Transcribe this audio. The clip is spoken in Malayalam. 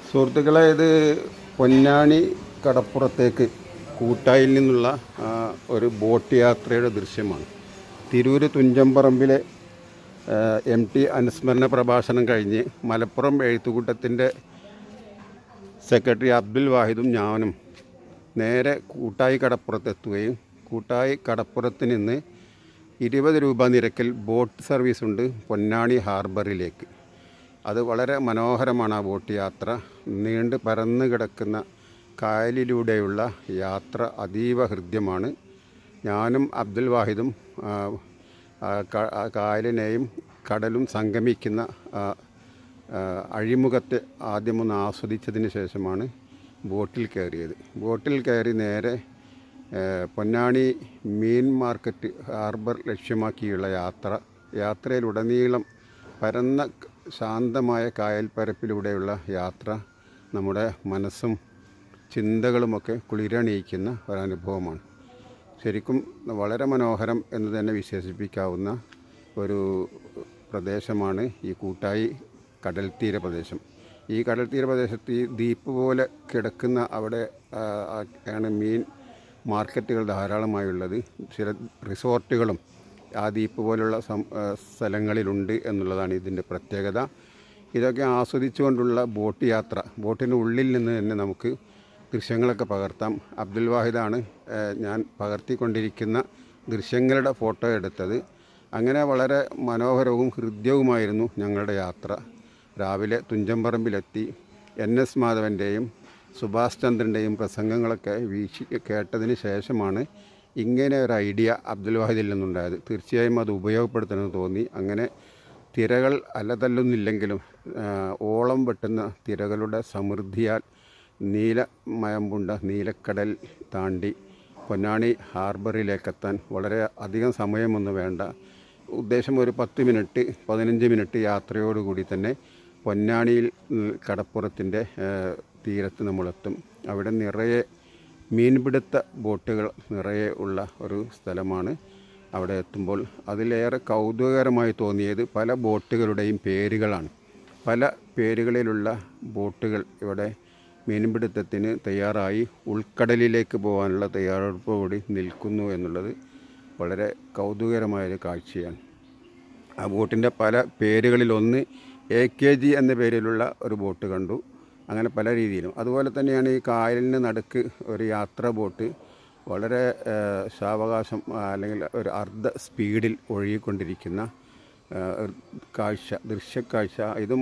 സുഹൃത്തുക്കളെ, ഇത് പൊന്നാനി കടപ്പുറത്തേക്ക് കൂട്ടായിൽ നിന്നുള്ള ഒരു ബോട്ട് യാത്രയുടെ ദൃശ്യമാണ്. തിരൂർ തുഞ്ചംപറമ്പിലെ MT അനുസ്മരണ പ്രഭാഷണം കഴിഞ്ഞ് മലപ്പുറം എഴുത്തുകൂട്ടത്തിൻ്റെ സെക്രട്ടറി അബ്ദുൽ വാഹിദും ഞാനും നേരെ കൂട്ടായി കടപ്പുറത്തെത്തുകയും കൂട്ടായി കടപ്പുറത്ത് നിന്ന് 20 രൂപ നിരക്കിൽ ബോട്ട് സർവീസുണ്ട് പൊന്നാനി ഹാർബറിലേക്ക്. അത് വളരെ മനോഹരമാണ്. ആ ബോട്ട് യാത്ര നീണ്ട് പരന്ന് കിടക്കുന്ന കായലിലൂടെയുള്ള യാത്ര അതീവ ഹൃദ്യമാണ്. ഞാനും അബ്ദുൽ വാഹിദും കായലിനെയും കടലും സംഗമിക്കുന്ന അഴിമുഖത്തെ ആദ്യമൊന്ന് ആസ്വദിച്ചതിന് ശേഷമാണ് ബോട്ടിൽ കയറിയത്. ബോട്ടിൽ കയറി നേരെ പൊന്നാനി മീൻ മാർക്കറ്റ് ഹാർബർ ലക്ഷ്യമാക്കിയുള്ള യാത്രയിലുടനീളം പരന്ന ശാന്തമായ കായൽപ്പരപ്പിലൂടെയുള്ള യാത്ര നമ്മുടെ മനസ്സും ചിന്തകളുമൊക്കെ കുളിരണിയിക്കുന്ന ഒരനുഭവമാണ്. ശരിക്കും വളരെ മനോഹരം എന്ന് തന്നെ വിശേഷിപ്പിക്കാവുന്ന ഒരു പ്രദേശമാണ് ഈ കൂട്ടായി കടൽത്തീര പ്രദേശം. ഈ കടൽത്തീര പ്രദേശത്ത് ഈ ദ്വീപ് പോലെ കിടക്കുന്ന അവിടെ ആണ് മീൻ മാർക്കറ്റുകൾ ധാരാളമായുള്ളത്. ചില റിസോർട്ടുകളും ആ ദ്വീപ് പോലുള്ള സ്ഥലങ്ങളിലുണ്ട് എന്നുള്ളതാണ് ഇതിൻ്റെ പ്രത്യേകത. ഇതൊക്കെ ആസ്വദിച്ചുകൊണ്ടുള്ള ബോട്ട് യാത്ര, ബോട്ടിനുള്ളിൽ നിന്ന് തന്നെ നമുക്ക് ദൃശ്യങ്ങളൊക്കെ പകർത്താം. അബ്ദുൽ വാഹിദാണ് ഞാൻ പകർത്തിക്കൊണ്ടിരിക്കുന്ന ദൃശ്യങ്ങളുടെ ഫോട്ടോ എടുത്തത്. അങ്ങനെ വളരെ മനോഹരവും ഹൃദ്യവുമായിരുന്നു ഞങ്ങളുടെ യാത്ര. രാവിലെ തുഞ്ചംപറമ്പിലെത്തി NS മാധവൻ്റെയും സുഭാഷ് ചന്ദ്രൻ്റെയും പ്രസംഗങ്ങളൊക്കെ കേട്ടതിന് ശേഷമാണ് ഇങ്ങനെ ഒരു ഐഡിയ അബ്ദുൽ വാഹിദിൽ നിന്നുണ്ടായത്. തീർച്ചയായും അത് ഉപയോഗപ്പെടുത്തണമെന്ന് തോന്നി. അങ്ങനെ തിരകൾ അലതല്ലുന്നില്ലെങ്കിലും ഓളം വെട്ടുന്ന തിരകളുടെ സമൃദ്ധിയാൽ നീലമയമ്പുണ്ട നീലക്കടൽ താണ്ടി പൊന്നാനി ഹാർബറിലേക്കെത്താൻ വളരെ അധികം സമയമൊന്നും വേണ്ട. ഉദ്ദേശം ഒരു 10-15 മിനിറ്റ് യാത്രയോടുകൂടി തന്നെ പൊന്നാനിയിൽ കടപ്പുറത്തിൻ്റെ തീരത്ത് നമ്മളെത്തും. അവിടെ നിറയെ മീൻപിടുത്ത ബോട്ടുകൾ നിറയെ ഉള്ള ഒരു സ്ഥലമാണ്. അവിടെ എത്തുമ്പോൾ അതിലേറെ കൗതുകകരമായി തോന്നിയത് പല ബോട്ടുകളുടെയും പേരുകളാണ്. പല പേരുകളിലുള്ള ബോട്ടുകൾ ഇവിടെ മീൻപിടുത്തത്തിന് തയ്യാറായി ഉൾക്കടലിലേക്ക് പോകാനുള്ള തയ്യാറെടുപ്പോടുകൂടി നിൽക്കുന്നു എന്നുള്ളത് വളരെ കൗതുകകരമായൊരു കാഴ്ചയാണ്. ആ ബോട്ടിൻ്റെ പല പേരുകളിലൊന്ന് AKG എന്ന പേരിലുള്ള ഒരു ബോട്ട് കണ്ടു. അങ്ങനെ പല രീതിയിലും. അതുപോലെ തന്നെയാണ് ഈ കായലിന് നടുക്ക് ഒരു യാത്രാ ബോട്ട് വളരെ സാവകാശം അല്ലെങ്കിൽ ഒരു അർദ്ധ സ്പീഡിൽ ഒഴുകിക്കൊണ്ടിരിക്കുന്ന ദൃശ്യക്കാഴ്ച. ഇതും